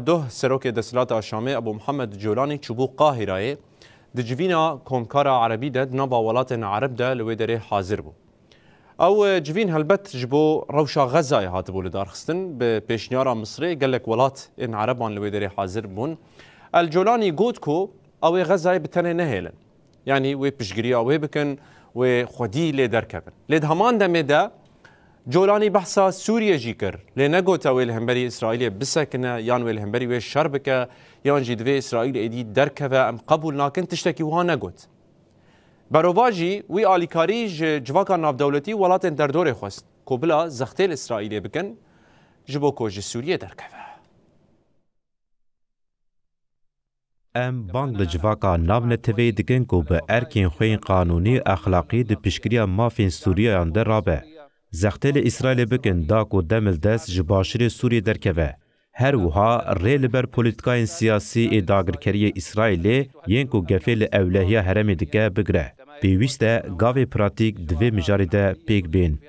ده سروک دسلات آشامی ابو محمد جولانی چوبو قاهره دجوینا کومکارا عربی ده نبا ولات عرب ده لویدره حاضر بو. او جوین هلبت جبو روشا غزای هاتبو لدارخستن به پیشنیارا مصری گلک ولات ان عربان لویدره حاضر بون. الجولانی گوت کو او غزای بتنه نهیلن. يعني وي بشجريا وي بكن وي خدي لي دركبن لد همان دمدا جولاني بحثا سوريا جيكر لنقوتا وي الهمبري اسرائيل بسكنا يان وي الهمبري وي شربكه يان جدوي اسرائيل ايدي دركبه ام قبول ناكن تشتكي وها نقوت بروواجي وي اليكاري جواكا ناف دولتي ولات دردور خوست كوبلا زختيل اسرائيل بكن جبوكو سوريا دركبه ام بانگ لجواکا ناو توی دکن کو به ارکین خوین قانونی اخلاقی د پشکریا مافین سوریه اند رابه زختل اسرائیل بکن دا کو دمل دست جباشر سوریه درکوه هر وها ریل بر پولیتیکاین سیاسی اداگرکری اسرائیل ین کو گفل اولهیا هرم دکه بگره پیوسته گاوی پراتیک دوی مجاری ده پیک بین